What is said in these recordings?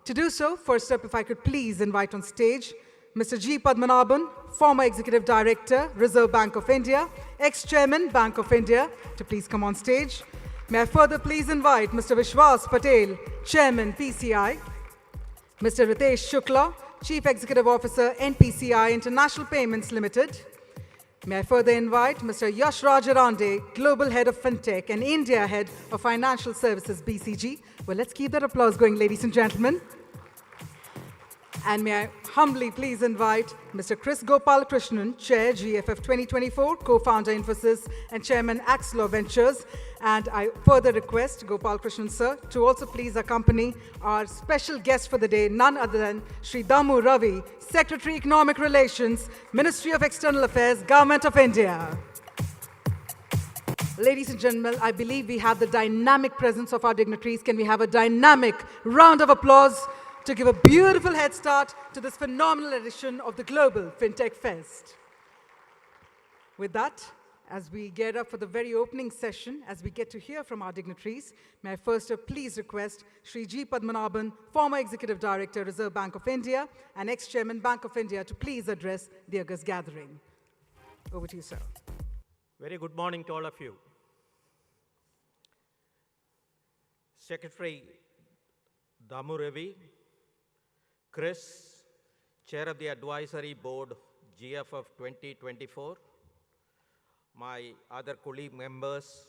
To do so, first up, if I could please invite on stage Mr. G. Padmanabhan, former Executive Director, Reserve Bank of India, ex-Chairman, Bank of India, to please come on stage. May I further please invite Mr. Vishwas Patel, Chairman, PCI, Mr. Ritesh Shukla, Chief Executive Officer, NPCI International Payments Limited. May I further invite Mr. Yash Rajarande, Global Head of Fintech and India Head of Financial Services, BCG. Well, let's keep that applause going, ladies and gentlemen. And may I humbly please invite Mr. Kris Gopalakrishnan, Chair, GFF 2024, Co-founder, Infosys, and Chairman, Axilor Ventures. And I further request Gopalakrishnan, sir, to also please accompany our special guest for the day, none other than Shri Dammu Ravi, Secretary, Economic Relations, Ministry of External Affairs, Government of India. Ladies and gentlemen, I believe we have the dynamic presence of our dignitaries. Can we have a dynamic round of applause to give a beautiful head start to this phenomenal edition of the Global Fintech Fest? With that, as we get up for the very opening session, as we get to hear from our dignitaries, may I first please request Shri G. Padmanabhan, former Executive Director, Reserve Bank of India, and ex-Chairman, Bank of India, to please address the August gathering. Over to you, sir. Very good morning to all of you. Secretary Dammu Ravi, Kris, Chair of the Advisory Board, GFF 2024, my other colleague members,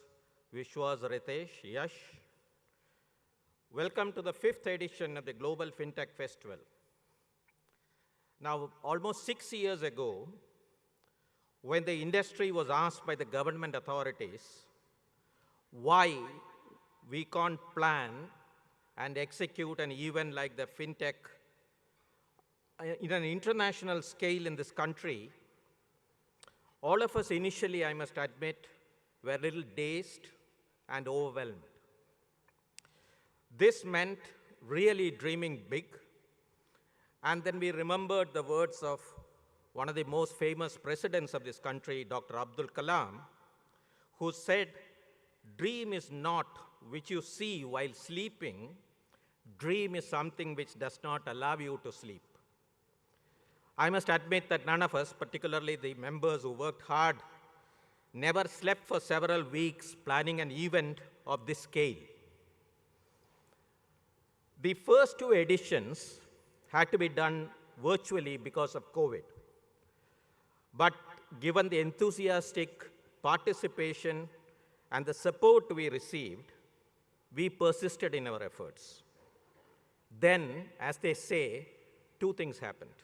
Vishwas, Ritesh, Yash. Welcome to the 5th edition of the Global Fintech Festival. Now, almost 6 years ago, when the industry was asked by the government authorities why we can't plan and execute an event like the Fintech in an international scale in this country, all of us initially, I must admit, were a little dazed and overwhelmed. This meant really dreaming big. And then we remembered the words of one of the most famous presidents of this country, Dr. Abdul Kalam, who said, "Dream is not which you see while sleeping. Dream is something which does not allow you to sleep." I must admit that none of us, particularly the members who worked hard, never slept for several weeks planning an event of this scale. The first 2 editions had to be done virtually because of COVID. But given the enthusiastic participation and the support we received, we persisted in our efforts. Then, as they say, 2 things happened.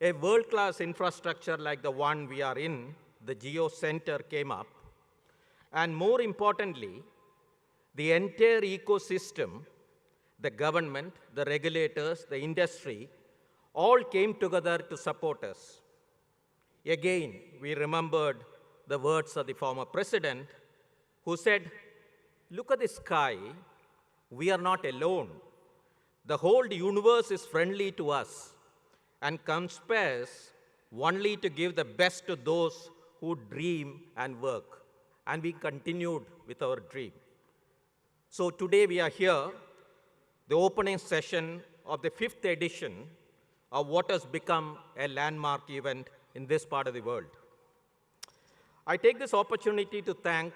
A world-class infrastructure like the one we are in, the Geo Center, came up. And more importantly, the entire ecosystem, the government, the regulators, the industry, all came together to support us. Again, we remembered the words of the former president, who said, "Look at the sky. We are not alone. The whole universe is friendly to us and conspires only to give the best to those who dream and work." And we continued with our dream. So today we are here, the opening session of the 5th edition of what has become a landmark event in this part of the world. I take this opportunity to thank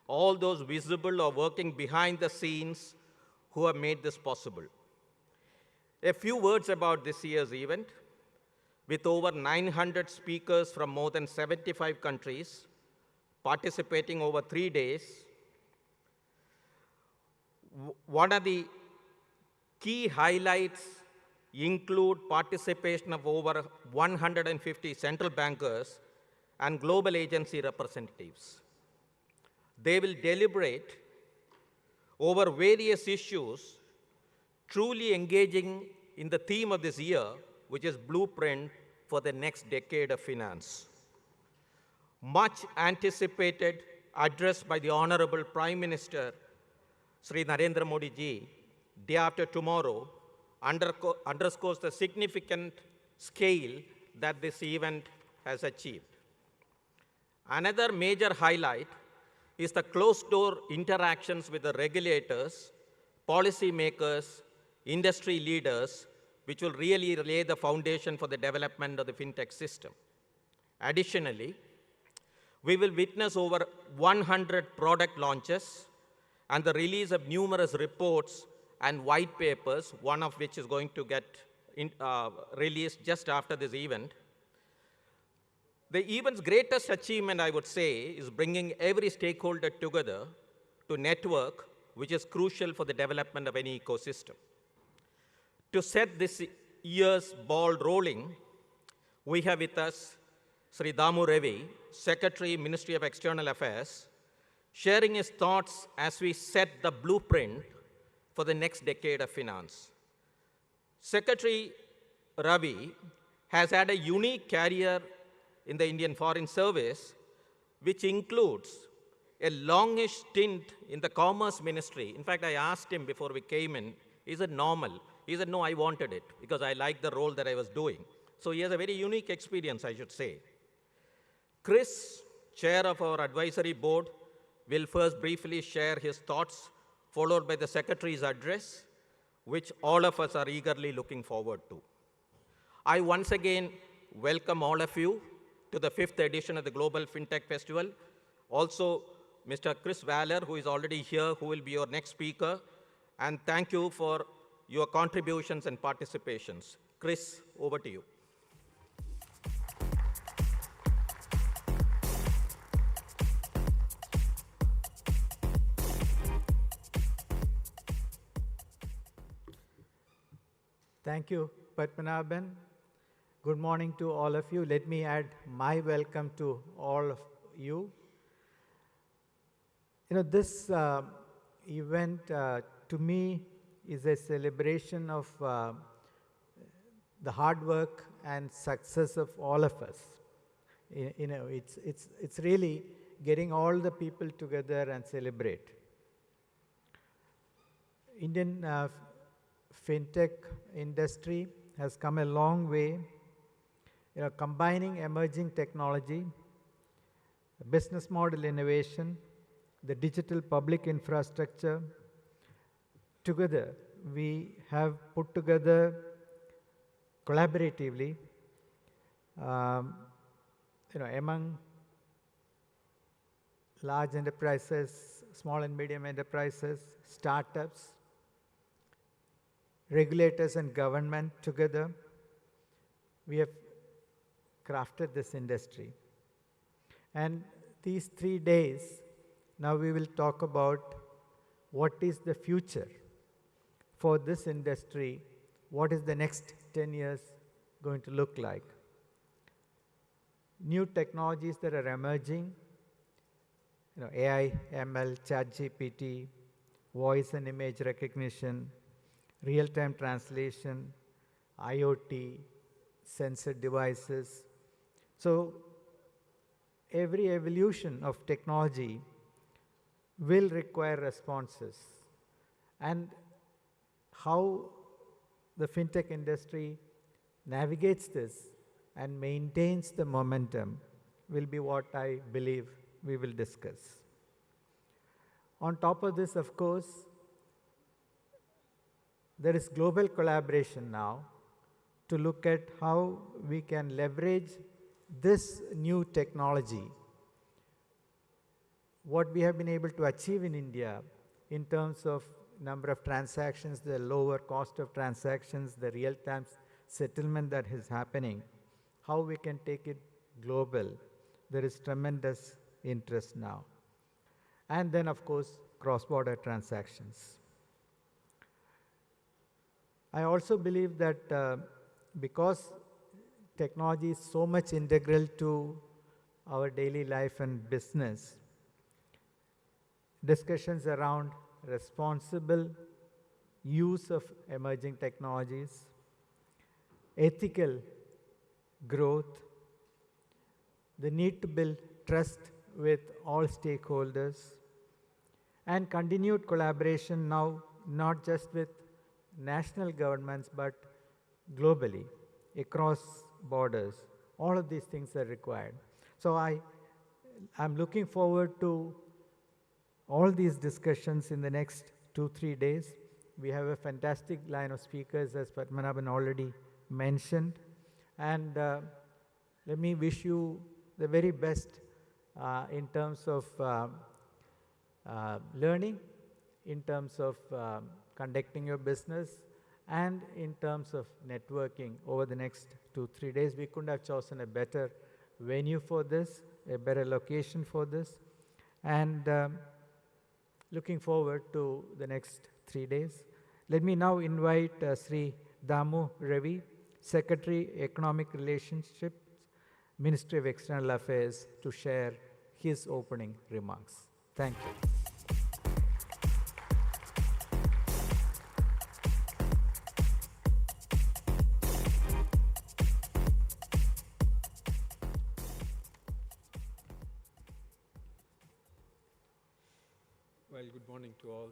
all those visible or working behind the scenes who have made this possible. A few words about this year's event. With over 900 speakers from more than 75 countries participating over 3 days, one of the key highlights include participation of over 150 central bankers and global agency representatives. They will deliberate over various issues, truly engaging in the theme of this year, which is Blueprint for the Next Decade of Finance. Much anticipated address by the Honorable Prime Minister, Shri Narendra Modi ji, day after tomorrow, underscores the significant scale that this event has achieved. Another major highlight is the closed-door interactions with the regulators, policymakers, industry leaders, which will really lay the foundation for the development of the fintech system. Additionally, we will witness over 100 product launches and the release of numerous reports and white papers, one of which is going to get released just after this event. The event's greatest achievement, I would say, is bringing every stakeholder together to network, which is crucial for the development of any ecosystem. To set this year's ball rolling, we have with us Shri Dammu Ravi, Secretary, Ministry of External Affairs, sharing his thoughts as we set the blueprint for the next decade of finance. Secretary Ravi has had a unique career in the Indian Foreign Service, which includes a longish stint in the Commerce Ministry. In fact, I asked him before we came in, is it normal? He said, no, I wanted it because I liked the role that I was doing. So he has a very unique experience, I should say. Kris, chair of our advisory board, will first briefly share his thoughts, followed by the secretary's address, which all of us are eagerly looking forward to. I once again welcome all of you to the 5th edition of the Global FinTech Festival. Also, Mr. Kris Waller, who is already here, who will be your next speaker. And thank you for your contributions and participations. Kris, over to you. Thank you, Padmanabhan. Good morning to all of you. Let me add my welcome to all of you. This event to me is a celebration of the hard work and success of all of us. It's really getting all the people together and celebrate. Indian fintech industry has come a long way, combining emerging technology, business model innovation, the digital public infrastructure. Together, we have put together collaboratively, among large enterprises, small and medium enterprises, startups, regulators and government together, we have crafted this industry. And these 3 days, now we will talk about what is the future for this industry, what is the next 10 years going to look like. New technologies that are emerging, AI, ML, ChatGPT, voice and image recognition, real-time translation, IoT, sensor devices. So every evolution of technology will require responses. And how the fintech industry navigates this and maintains the momentum will be what I believe we will discuss. On top of this, of course, there is global collaboration now to look at how we can leverage this new technology, what we have been able to achieve in India in terms of number of transactions, the lower cost of transactions, the real-time settlement that is happening, how we can take it global. There is tremendous interest now. And then, of course, cross-border transactions. I also believe that because technology is so much integral to our daily life and business, discussions around responsible use of emerging technologies, ethical growth, the need to build trust with all stakeholders, and continued collaboration now, not just with national governments, but globally, across borders. All of these things are required. So I'm looking forward to all these discussions in the next 2-3 days, We have a fantastic line of speakers, as Padmanabhan already mentioned. And let me wish you the very best in terms of learning, in terms of conducting your business, and in terms of networking over the next 2-3 days. We couldn't have chosen a better venue for this, a better location for this. And looking forward to the next 3 days. Let me now invite Shri Dammu Ravi, Secretary, Economic Relationships, Ministry of External Affairs, to share his opening remarks. Thank you. Well, good morning to all.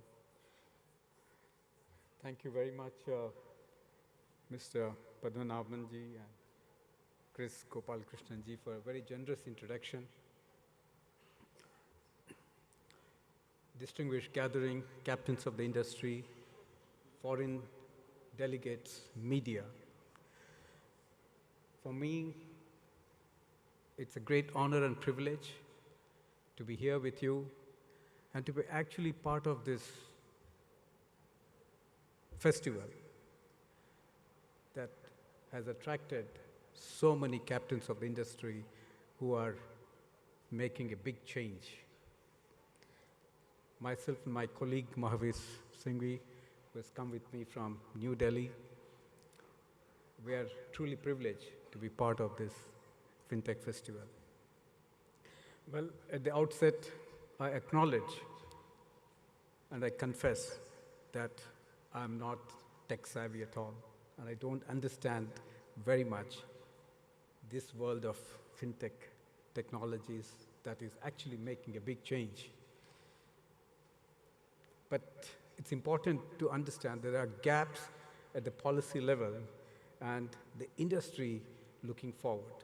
Thank you very much, Mr. Padmanabhan ji and Kris Gopalakrishnan ji, for a very generous introduction. Distinguished gathering, captains of the industry, foreign delegates, media. For me, it's a great honor and privilege to be here with you and to be actually part of this festival that has attracted so many captains of the industry who are making a big change. Myself and my colleague Mahavis Singhvi, who has come with me from New Delhi, we are truly privileged to be part of this FinTech festival. Well, at the outset, I acknowledge and I confess that I'm not tech savvy at all, and I don't understand very much this world of FinTech technologies that is actually making a big change. But it's important to understand there are gaps at the policy level and the industry looking forward.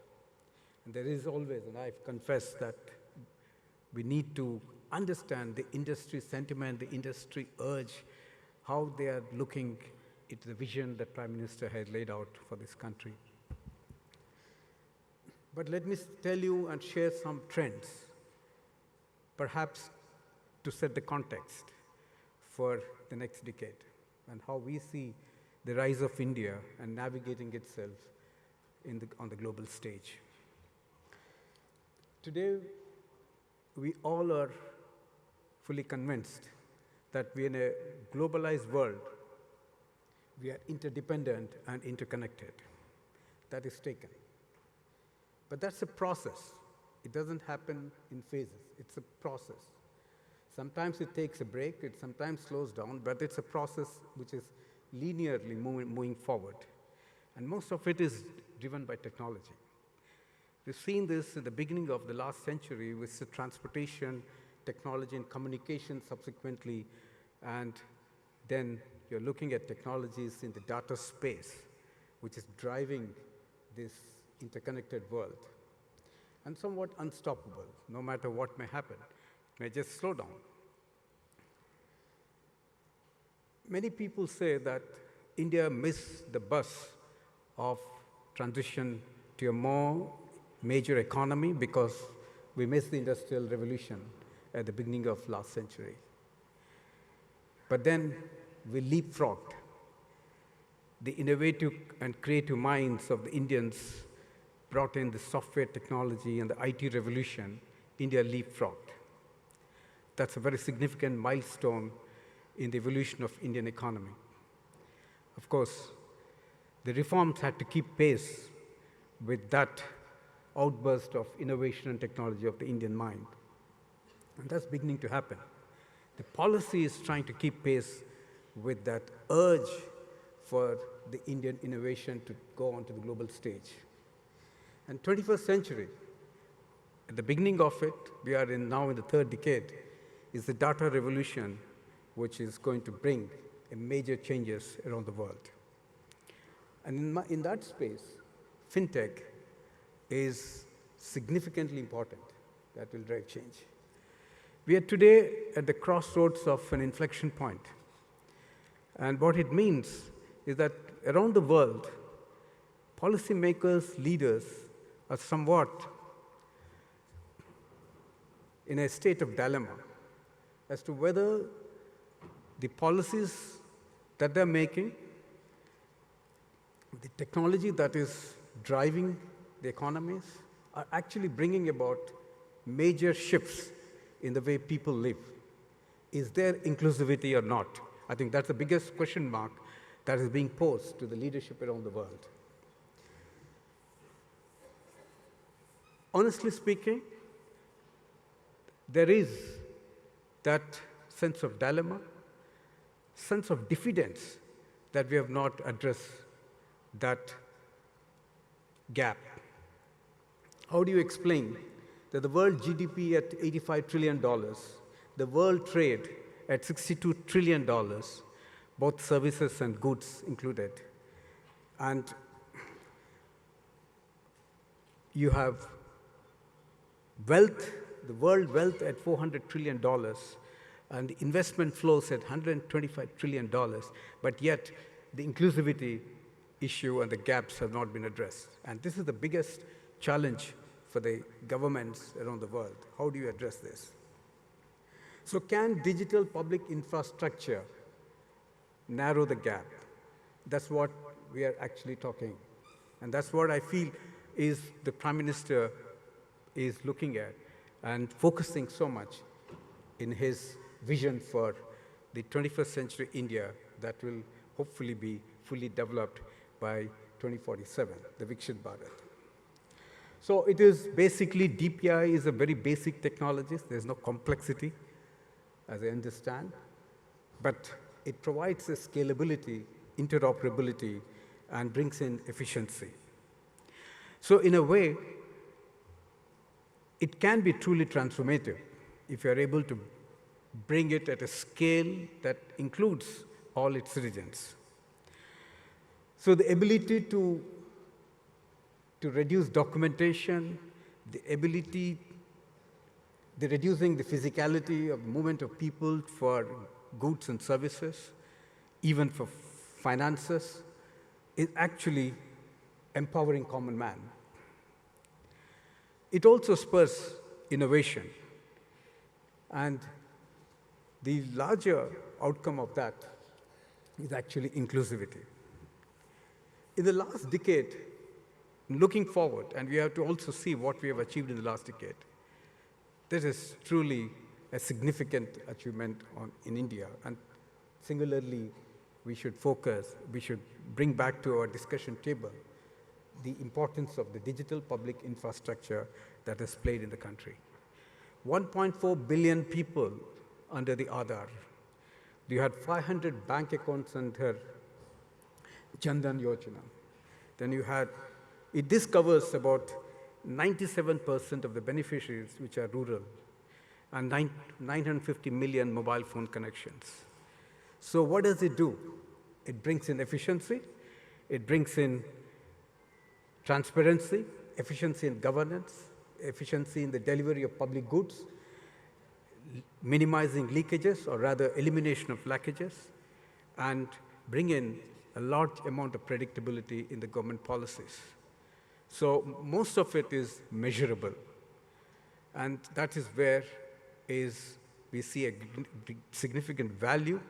And there is always, and I've confessed that we need to understand the industry sentiment, the industry urge, how they are looking at the vision that Prime Minister has laid out for this country. But let me tell you and share some trends, perhaps to set the context for the next decade and how we see the rise of India and navigating itself on the global stage. Today, we all are fully convinced that we are in a globalized world. We are interdependent and interconnected. That is taken. But that's a process. It doesn't happen in phases. It's a process. Sometimes it takes a break, it sometimes slows down, but it's a process which is linearly moving forward. And most of it is driven by technology. We've seen this at the beginning of the last century with the transportation, technology, and communication subsequently, and then you're looking at technologies in the data space, which is driving this interconnected world, and somewhat unstoppable. No matter what may happen, it may just slow down. Many people say that India missed the bus of transition to a more major economy because we missed the Industrial Revolution at the beginning of last century. But then we leapfrogged. The innovative and creative minds of the Indians brought in the software technology and the IT revolution. India leapfrogged. That's a very significant milestone in the evolution of Indian economy. Of course, the reforms had to keep pace with that outburst of innovation and technology of the Indian mind. And that's beginning to happen. The policy is trying to keep pace with that urge for the Indian innovation to go onto the global stage. And 21st century, at the beginning of it, we are now in the third decade, is the data revolution, which is going to bring major changes around the world. And in that space, FinTech is significantly important. That will drive change. We are today at the crossroads of an inflection point. And what it means is that around the world, policymakers, leaders are somewhat in a state of dilemma as to whether the policies that they're making, the technology that is driving the economies, are actually bringing about major shifts in the way people live. Is there inclusivity or not? I think that's the biggest question mark that is being posed to the leadership around the world. Honestly speaking, there is that sense of dilemma, sense of diffidence that we have not addressed that gap. How do you explain that the world GDP at $85 trillion, the world trade at $62 trillion, both services and goods included, and you have wealth, the world wealth at $400 trillion, and investment flows at $125 trillion, but yet the inclusivity issue and the gaps have not been addressed. And this is the biggest challenge for the governments around the world. How do you address this? So can digital public infrastructure narrow the gap? That's what we are actually talking. And that's what I feel is the Prime Minister is looking at and focusing so much in his vision for the 21st century India that will hopefully be fully developed by 2047, the Viksit Bharat. So it is basically, DPI is a very basic technology. There's no complexity, as I understand, but it provides a scalability, interoperability, and brings in efficiency. So in a way, it can be truly transformative if you're able to bring it at a scale that includes all its citizens. So the ability to reduce documentation, the ability, the reducing the physicality of movement of people for goods and services, even for finances, is actually empowering common man. It also spurs innovation. And the larger outcome of that is actually inclusivity. In the last decade, looking forward, and we have to also see what we have achieved in the last decade, this is truly a significant achievement in India. And singularly, we should focus, we should bring back to our discussion table the importance of the digital public infrastructure that is played in the country. 1.4 billion people under the Aadhaar. You had 500 bank accounts under Jan Dhan Yojana. Then you had, this covers about 97% of the beneficiaries which are rural, and 950 million mobile phone connections. So what does it do? It brings in efficiency, it brings in transparency, efficiency in governance, efficiency in the delivery of public goods, minimizing leakages, or rather elimination of lackages, and bring in a large amount of predictability in the government policies. So most of it is measurable. And that is where we see a significant value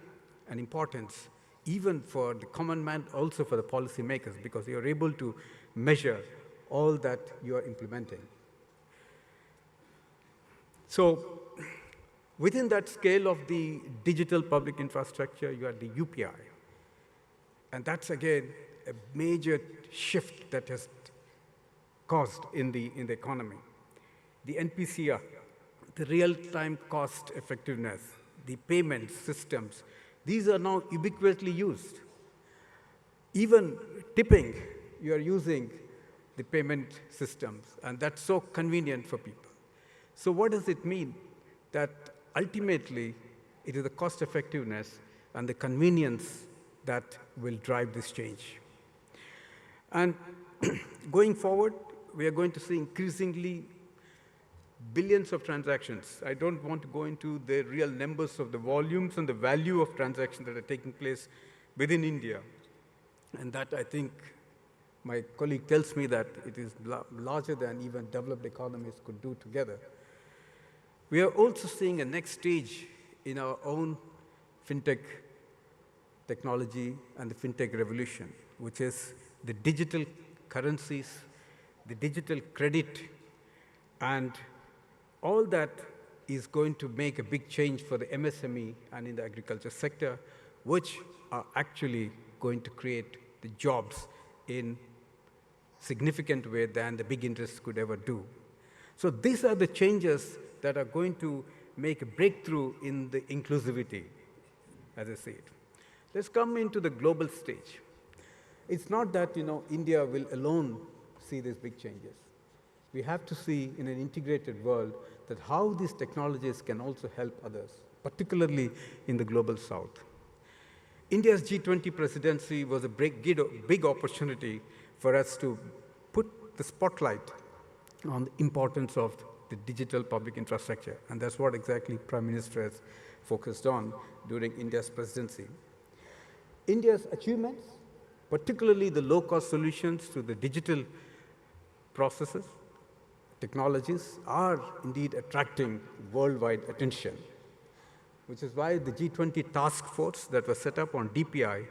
and importance, even for the common man, also for the policymakers, because you are able to measure all that you are implementing. So within that scale of the digital public infrastructure, you have the UPI. And that's, again, a major shift that has caused in the economy. The NPCI, the real-time cost effectiveness, the payment systems, these are now ubiquitously used. Even tipping, you are using the payment systems, and that's so convenient for people. So what does it mean? That ultimately, it is the cost effectiveness and the convenience that will drive this change. And going forward, we are going to see increasingly billions of transactions. I don't want to go into the real numbers of the volumes and the value of transactions that are taking place within India. And that, I think, my colleague tells me that it is larger than even developed economies could do together. We are also seeing a next stage in our own fintech technology and the fintech revolution, which is the digital currencies, the digital credit, and all that is going to make a big change for the MSME and in the agriculture sector, which are actually going to create the jobs in significant way than the big interests could ever do. So these are the changes that are going to make a breakthrough in the inclusivity, as I see it. Let's come into the global stage. It's not that India will alone see these big changes. We have to see in an integrated world that how these technologies can also help others, particularly in the global south. India's G20 presidency was a big opportunity for us to put the spotlight on the importance of the digital public infrastructure, and that's what exactly Prime Minister has focused on during India's presidency. India's achievements, particularly the low-cost solutions to the digital processes, technologies, are indeed attracting worldwide attention, which is why the G20 task force that was set up on DPI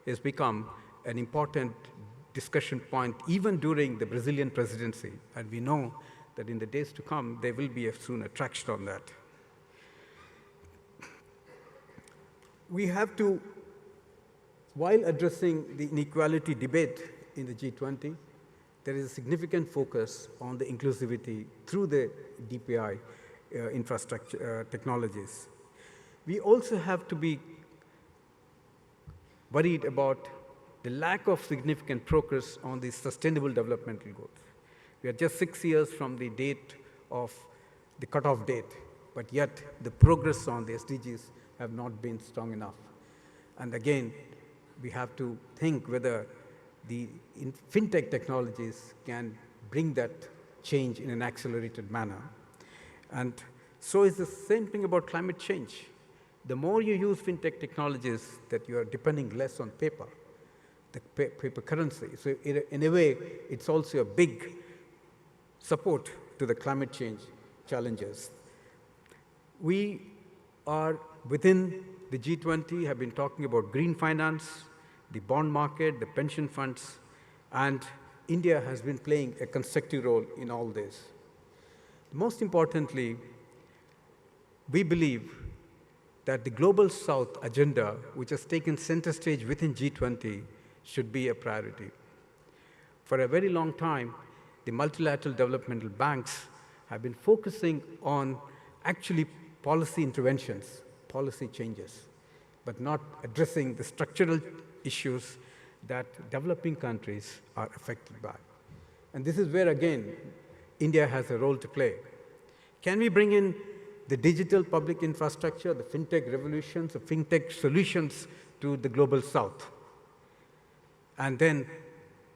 has become an important discussion point even during the Brazilian presidency, and we know that in the days to come, there will be soon a traction on that. We have to, while addressing the inequality debate in the G20, there is a significant focus on the inclusivity through the DPI infrastructure technologies. We also have to be worried about the lack of significant progress on the sustainable developmental goals. We are just 6 years from the date of the cutoff date, but yet the progress on the SDGs have not been strong enough. And again, we have to think whether the fintech technologies can bring that change in an accelerated manner. And so is the same thing about climate change. The more you use fintech technologies, that you are depending less on paper, the paper currency. So in a way, it's also a big support to the climate change challenges. We are within the G20 have been talking about green finance, the bond market, the pension funds, and India has been playing a constructive role in all this. Most importantly, we believe that the Global South agenda, which has taken center stage within G20, should be a priority. For a very long time, the multilateral developmental banks have been focusing on actually policy interventions, policy changes, but not addressing the structural issues that developing countries are affected by. And this is where, again, India has a role to play. Can we bring in the digital public infrastructure, the fintech revolutions, the fintech solutions to the global south, and then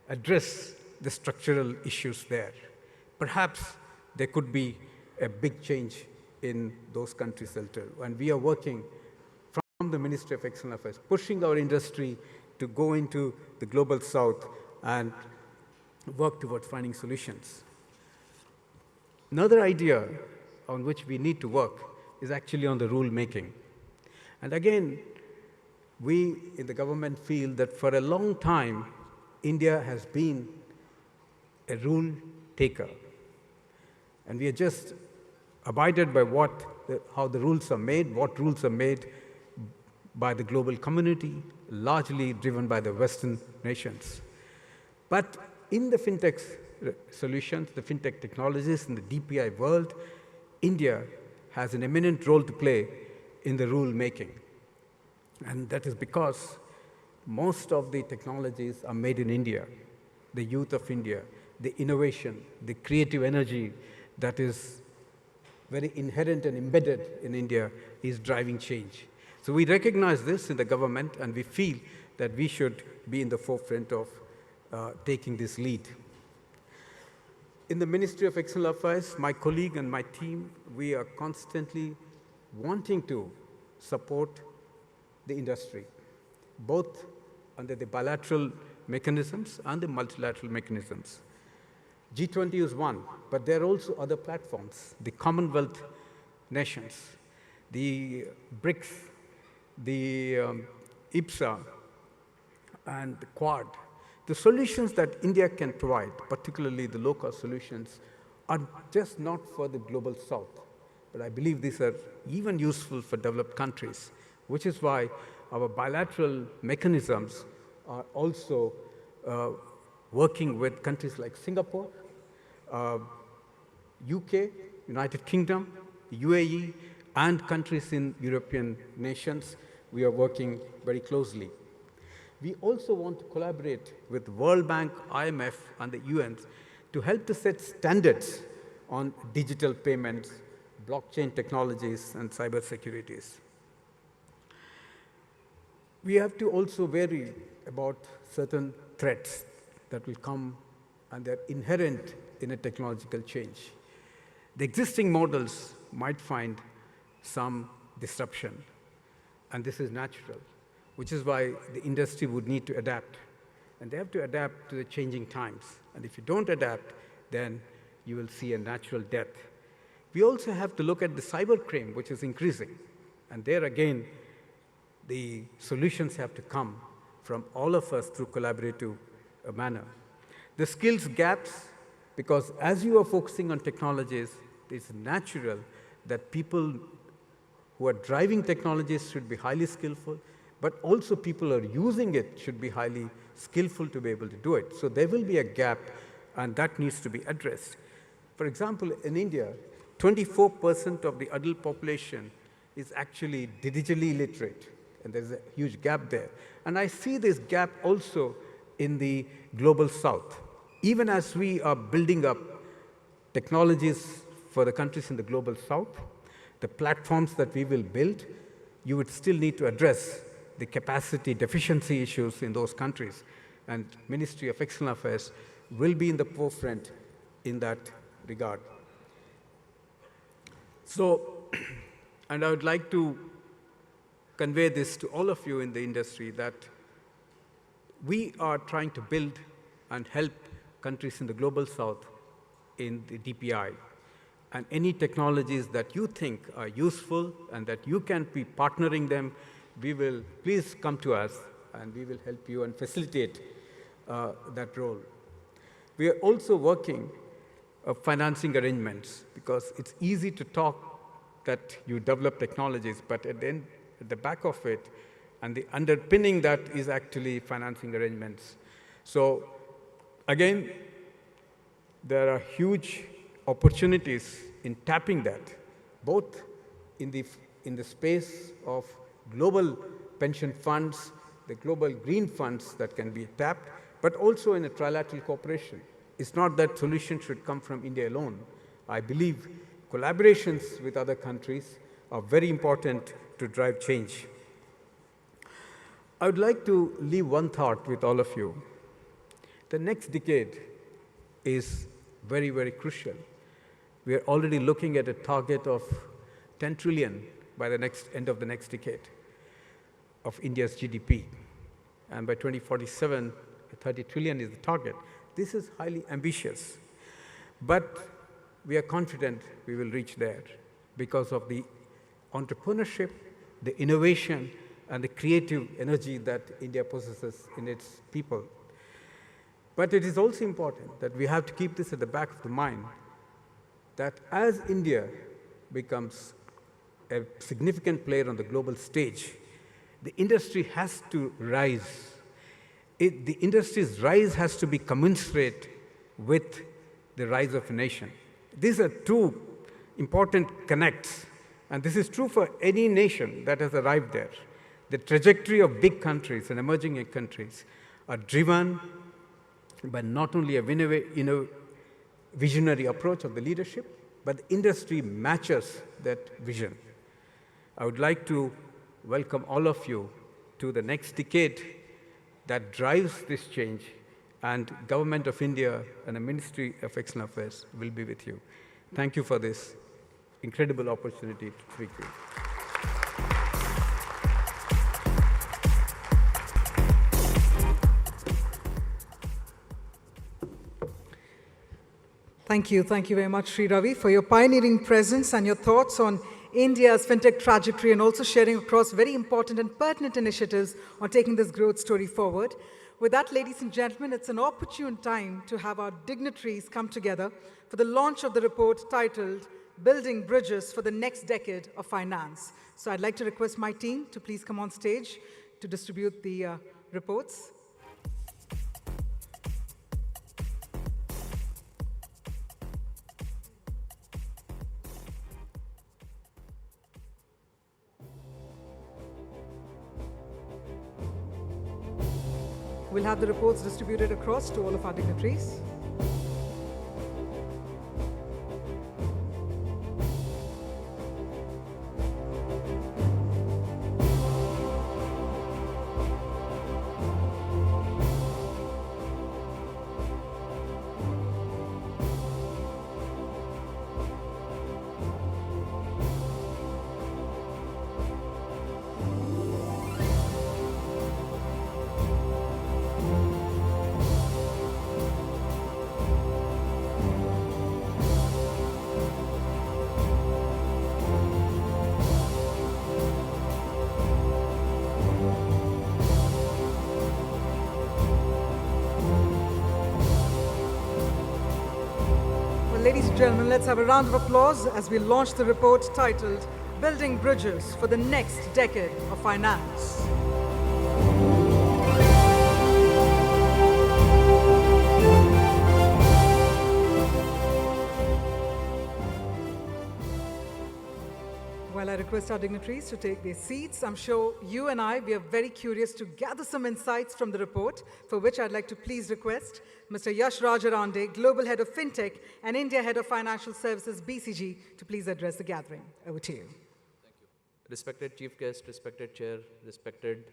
address the structural issues there? Perhaps there could be a big change in those countries later. And we are working from the Ministry of External Affairs, pushing our industry to go into the global south and work towards finding solutions. Another idea on which we need to work is actually on the rule making. And again, we in the government feel that for a long time, India has been a rule taker. And we are just abided by how the rules are made, what rules are made by the global community, largely driven by the Western nations. But in the fintech solutions, the fintech technologies, in the DPI world, India has an eminent role to play in the rule making. And that is because most of the technologies are made in India. The youth of India, the innovation, the creative energy that is very inherent and embedded in India is driving change. So we recognize this in the government, and we feel that we should be in the forefront of taking this lead. In the Ministry of External Affairs, my colleague and my team, we are constantly wanting to support the industry. both under the bilateral mechanisms and the multilateral mechanisms. G20 is one, but there are also other platforms, the Commonwealth nations, the BRICS, the IPSA, and the Quad. The solutions that India can provide, particularly the low-cost solutions, are just not for the global south, but I believe these are even useful for developed countries, which is why our bilateral mechanisms are also working with countries like Singapore, UK, United Kingdom, UAE, and countries in European nations. We are working very closely. We also want to collaborate with World Bank, IMF, and the UN to help to set standards on digital payments, blockchain technologies, and cyber securities. We have to also worry about certain threats that will come, and they're inherent in a technological change. The existing models might find some disruption, and this is natural, which is why the industry would need to adapt. And they have to adapt to the changing times. And if you don't adapt, then you will see a natural death. We also have to look at the cybercrime, which is increasing. And there again, the solutions have to come from all of us through collaborative manner. The skills gaps, because as you are focusing on technologies, it's natural that people who are driving technologies should be highly skillful, but also people who are using it should be highly skillful to be able to do it. So there will be a gap, and that needs to be addressed. For example, in India, 24% of the adult population is actually digitally illiterate, and there's a huge gap there. And I see this gap also in the global south. Even as we are building up technologies for the countries in the global south, the platforms that we will build, you would still need to address the capacity deficiency issues in those countries. And Ministry of External Affairs will be in the forefront in that regard. So, and I would like to convey this to all of you in the industry, that we are trying to build and help countries in the global south in the DPI. And any technologies that you think are useful and that you can be partnering them, we will, please come to us and we will help you and facilitate that role. We are also working financing arrangements, because it's easy to talk that you develop technologies, but at the end, at the back of it, and the underpinning that is actually financing arrangements. So again, there are huge opportunities in tapping that, both in the space of global pension funds, the global green funds that can be tapped, but also in a trilateral cooperation. It's not that solutions should come from India alone. I believe collaborations with other countries are very important to drive change. I would like to leave one thought with all of you. The next decade is very, very crucial. We are already looking at a target of 10 trillion by the end of the next decade of India's GDP. And by 2047, 30 trillion is the target. This is highly ambitious. But we are confident we will reach there because of the entrepreneurship, the innovation, and the creative energy that India possesses in its people. But it is also important that we have to keep this at the back of the mind, that as India becomes a significant player on the global stage, the industry has to rise. The industry's rise has to be commensurate with the rise of a nation. These are two important connects, and this is true for any nation that has arrived there. The trajectory of big countries and emerging countries are driven by not only a visionary approach of the leadership, but the industry matches that vision. I would like to welcome all of you to the next decade that drives this change, and Government of India and the Ministry of External Affairs will be with you. Thank you for this incredible opportunity to speak to you. Thank you. Thank you very much, Shri Ravi, for your pioneering presence and your thoughts on India's fintech trajectory and also sharing across very important and pertinent initiatives on taking this growth story forward. With that, ladies and gentlemen, it's an opportune time to have our dignitaries come together for the launch of the report titled Building Bridges for the Next Decade of Finance. So I'd like to request my team to please come on stage to distribute the reports. We'll have the reports distributed across to all of our dignitaries. Ladies and gentlemen, let's have a round of applause as we launch the report titled Building Bridges for the Next Decade of Finance. While I request our dignitaries to take their seats, I'm sure you and we are very curious to gather some insights from the report, for which I'd like to please request Mr. Yash Rajarande, Global Head of Fintech and India Head of Financial Services, BCG, to please address the gathering. Over to you. Thank you. Respected Chief Guest, respected Chair, respected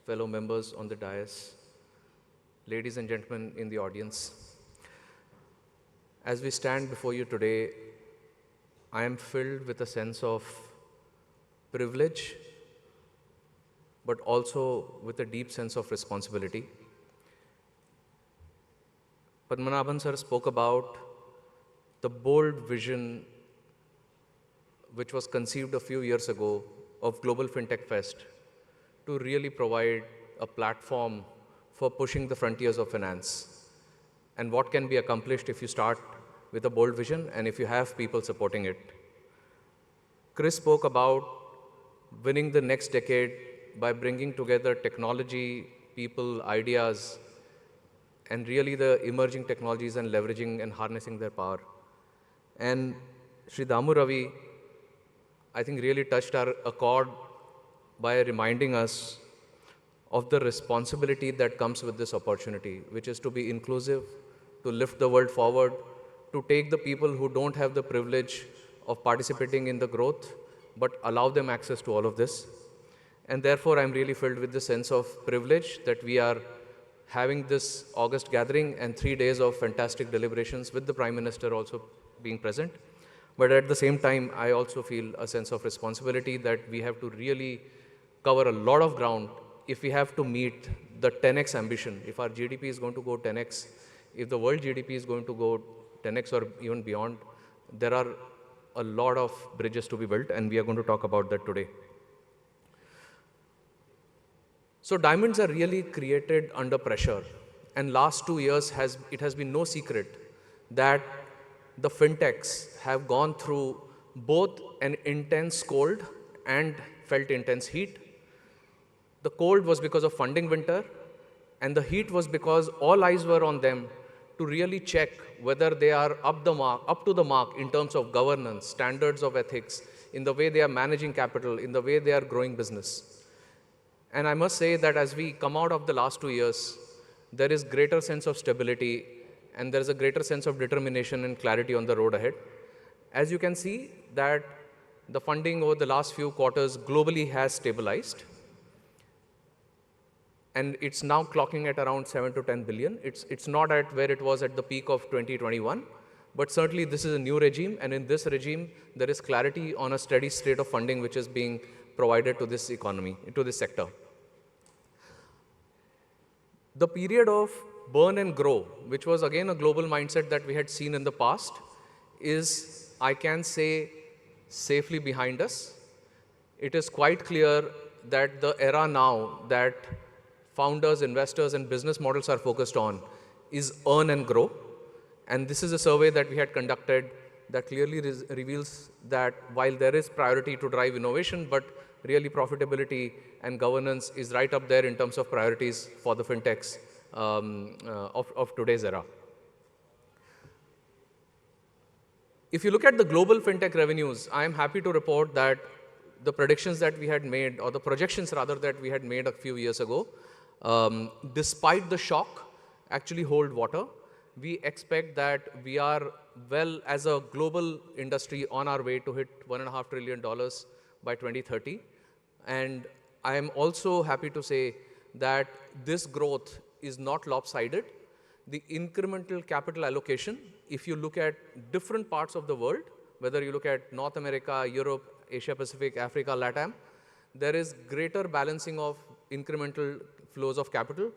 fellow members on the dais, ladies and gentlemen in the audience. As we stand before you today, I am filled with a sense of privilege, but also with a deep sense of responsibility. Padmanabhan sir spoke about the bold vision which was conceived a few years ago of Global Fintech Fest to really provide a platform for pushing the frontiers of finance and what can be accomplished if you start with a bold vision and if you have people supporting it. Kris spoke about winning the next decade by bringing together technology, people, ideas, and really the emerging technologies and leveraging and harnessing their power. And Shri Dammu Ravi, I think really touched a chord by reminding us of the responsibility that comes with this opportunity, which is to be inclusive, to lift the world forward, to take the people who don't have the privilege of participating in the growth, but allow them access to all of this. And therefore, I'm really filled with the sense of privilege that we are having this August gathering and 3 days of fantastic deliberations with the Prime Minister also being present. But at the same time, I also feel a sense of responsibility that we have to really cover a lot of ground if we have to meet the 10x ambition. If our GDP is going to go 10x, if the world GDP is going to go 10x or even beyond, there are a lot of bridges to be built, and we are going to talk about that today. So diamonds are really created under pressure, and last 2 years it has been no secret that the fintechs have gone through both an intense cold and felt intense heat. The cold was because of funding winter, and the heat was because all eyes were on them to really check whether they are up to the mark in terms of governance, standards of ethics, in the way they are managing capital, in the way they are growing business. And I must say that as we come out of the last 2 years, there is greater sense of stability, and there is a greater sense of determination and clarity on the road ahead. As you can see that the funding over the last few quarters globally has stabilized, and it's now clocking at around 7 to 10 billion. It's not at where it was at the peak of 2021, but certainly this is a new regime, and in this regime, there is clarity on a steady state of funding which is being provided to this economy, to this sector. The period of burn and grow, which was again a global mindset that we had seen in the past, is, I can say, safely behind us. It is quite clear that the era now that founders, investors, and business models are focused on is earn and grow. And this is a survey that we had conducted that clearly reveals that while there is priority to drive innovation, but really profitability and governance is right up there in terms of priorities for the fintechs of today's era. If you look at the global fintech revenues, I am happy to report that the predictions that we had made, or the projections rather that we had made a few years ago, despite the shock, actually hold water. We expect that we are well as a global industry on our way to hit $1.5 trillion by 2030. And I am also happy to say that this growth is not lopsided. The incremental capital allocation, if you look at different parts of the world, whether you look at North America, Europe, Asia Pacific, Africa, LATAM, there is greater balancing of incremental flows of capital.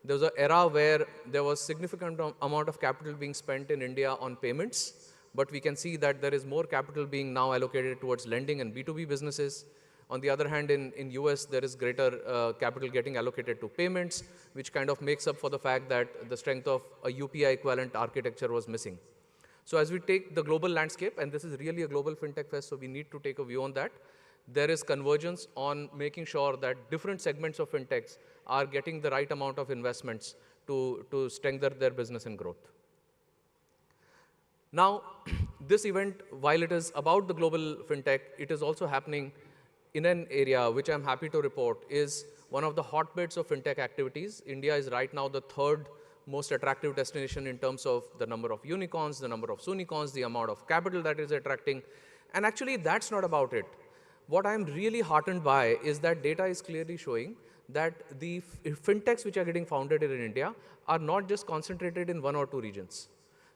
There was an era where there was significant amount of capital being spent in India on payments, but we can see that there is more capital being now allocated towards lending and B2B businesses. On the other hand, in US, there is greater capital getting allocated to payments, which kind of makes up for the fact that the strength of a UPI equivalent architecture was missing. So as we take the global landscape, and this is really a global fintech fest, so we need to take a view on that, there is convergence on making sure that different segments of fintechs are getting the right amount of investments to strengthen their business and growth. Now, this event, while it is about the global fintech, it is also happening in an area which I'm happy to report is one of the hotbeds of fintech activities. India is right now the third most attractive destination in terms of the number of unicorns, the number of soonicorns, the amount of capital that is attracting. And actually, that's not about it. What I'm really heartened by is that data is clearly showing that the fintechs which are getting founded in India are not just concentrated in one or two regions.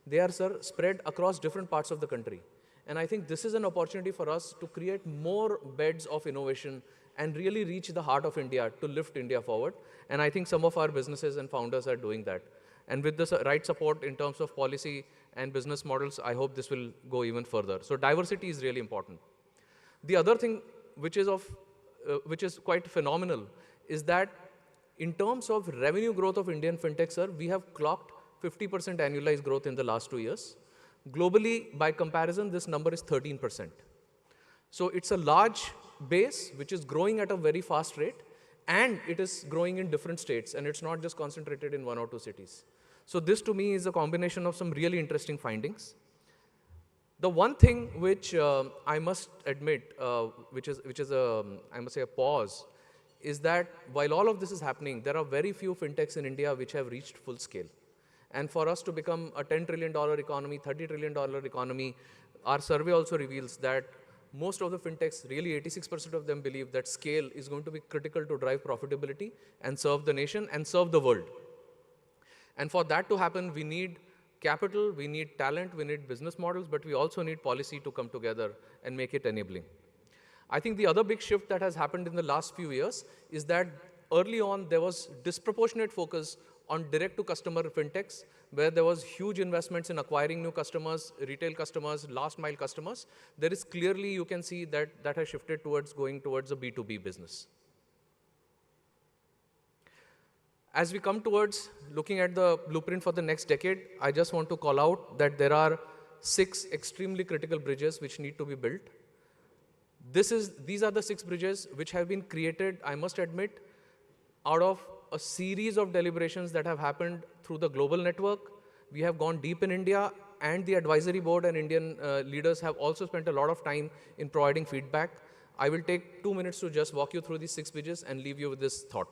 They are, sir, spread across different parts of the country. And I think this is an opportunity for us to create more beds of innovation and really reach the heart of India to lift India forward. And I think some of our businesses and founders are doing that. And with the right support in terms of policy and business models, I hope this will go even further. So diversity is really important. The other thing which is quite phenomenal is that in terms of revenue growth of Indian fintechs, sir, we have clocked 50% annualized growth in the last 2 years. Globally, by comparison, this number is 13%. So it's a large base which is growing at a very fast rate, and it is growing in different states, and it's not just concentrated in 1 or 2 cities. So this to me is a combination of some really interesting findings. The one thing which I must admit, which is I must say a pause, is that while all of this is happening, there are very few fintechs in India which have reached full scale. And for us to become a $10 trillion economy, $30 trillion economy, our survey also reveals that most of the fintechs, really 86% of them believe that scale is going to be critical to drive profitability and serve the nation and serve the world. And for that to happen, we need capital, we need talent, we need business models, but we also need policy to come together and make it enabling. I think the other big shift that has happened in the last few years is that early on there was disproportionate focus on direct-to-customer fintechs, where there was huge investments in acquiring new customers, retail customers, last-mile customers. There is clearly, you can see that that has shifted towards going towards a B2B business. As we come towards looking at the blueprint for the next decade, I just want to call out that there are 6 extremely critical bridges which need to be built. These are the 6 bridges which have been created, I must admit, out of a series of deliberations that have happened through the global network. We have gone deep in India, and the advisory board and Indian leaders have also spent a lot of time in providing feedback. I will take 2 minutes to just walk you through these 6 bridges and leave you with this thought.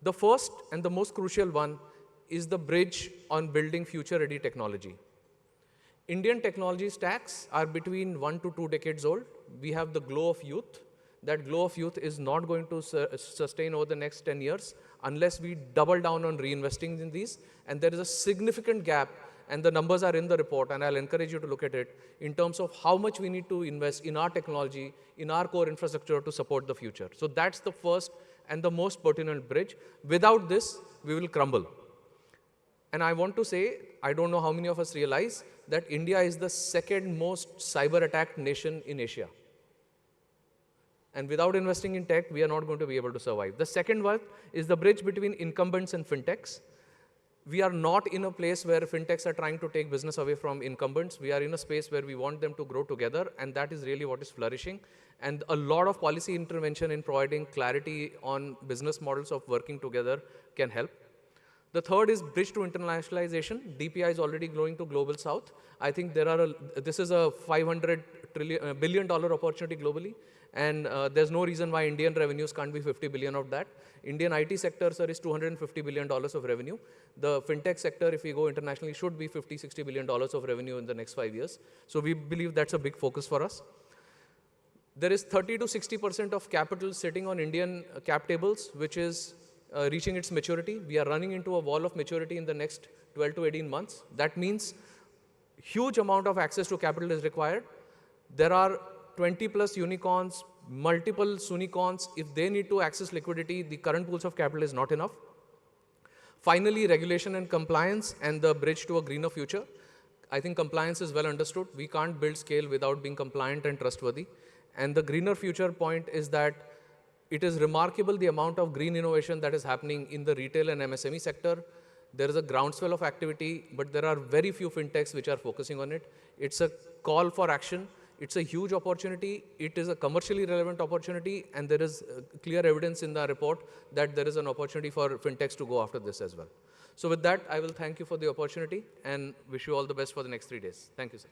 The first and the most crucial one is the bridge on building future-ready technology. Indian technology stacks are between 1 to 2 decades old. We have the glow of youth. That glow of youth is not going to sustain over the next 10 years unless we double down on reinvesting in these. And there is a significant gap, and the numbers are in the report, and I'll encourage you to look at it, in terms of how much we need to invest in our technology, in our core infrastructure to support the future. So that's the first and the most pertinent bridge. Without this, we will crumble. And I want to say, I don't know how many of us realize that India is the second most cyber attacked nation in Asia. And without investing in tech, we are not going to be able to survive. The second one is the bridge between incumbents and fintechs. We are not in a place where fintechs are trying to take business away from incumbents. We are in a space where we want them to grow together, and that is really what is flourishing. And a lot of policy intervention in providing clarity on business models of working together can help. The third is bridge to internationalization. DPI is already growing to global south. I think this is a $500 billion opportunity globally. And there's no reason why Indian revenues can't be 50 billion of that. Indian IT sector, sir, is $250 billion of revenue. The fintech sector, if we go internationally, should be $50, $60 billion of revenue in the next 5 years. So we believe that's a big focus for us. There is 30 to 60% of capital sitting on Indian cap tables, which is reaching its maturity. We are running into a wall of maturity in the next 12 to 18 months. That means huge amount of access to capital is required. There are 20 plus unicorns, multiple sunicorns. If they need to access liquidity, the current pools of capital is not enough. Finally, regulation and compliance and the bridge to a greener future. I think compliance is well understood. We can't build scale without being compliant and trustworthy. And the greener future point is that it is remarkable the amount of green innovation that is happening in the retail and MSME sector. There is a groundswell of activity, but there are very few fintechs which are focusing on it. It's a call for action. It's a huge opportunity. It is a commercially relevant opportunity, and there is clear evidence in the report that there is an opportunity for fintechs to go after this as well. So with that, I will thank you for the opportunity and wish you all the best for the next 3 days. Thank you, sir.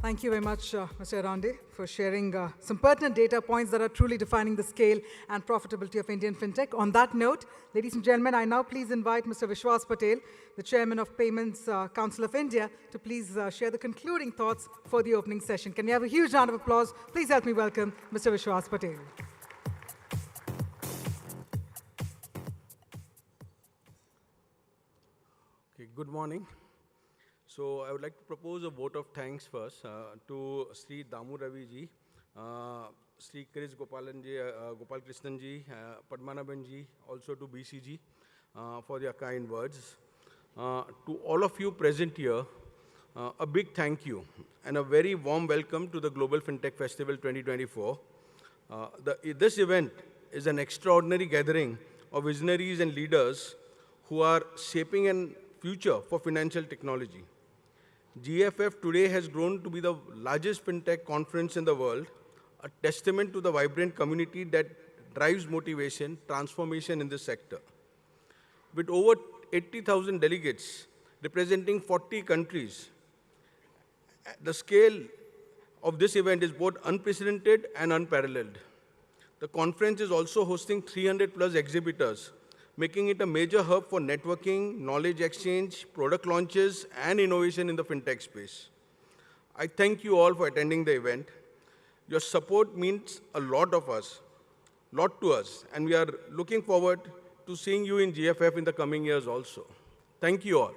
Thank you very much, Mr. Arande, for sharing some pertinent data points that are truly defining the scale and profitability of Indian fintech. On that note, ladies and gentlemen, I now please invite Mr. Vishwas Patel, the Chairman of Payments Council of India, to please share the concluding thoughts for the opening session. Can we have a huge round of applause? Please help me welcome Mr. Vishwas Patel. Okay, good morning. So I would like to propose a vote of thanks first to Shri Dammu Ravi ji, Shri Kris Gopalakrishnan ji, Padmanabhan ji, also to BC ji for their kind words. To all of you present here, a big thank you and a very warm welcome to the Global Fintech Festival 2024. This event is an extraordinary gathering of visionaries and leaders who are shaping a future for financial technology. GFF today has grown to be the largest fintech conference in the world, a testament to the vibrant community that drives motivation, transformation in this sector. With over 80,000 delegates representing 40 countries, the scale of this event is both unprecedented and unparalleled. The conference is also hosting 300 plus exhibitors, making it a major hub for networking, knowledge exchange, product launches, and innovation in the fintech space. I thank you all for attending the event. Your support means a lot to us, and we are looking forward to seeing you in GFF in the coming years also. Thank you all.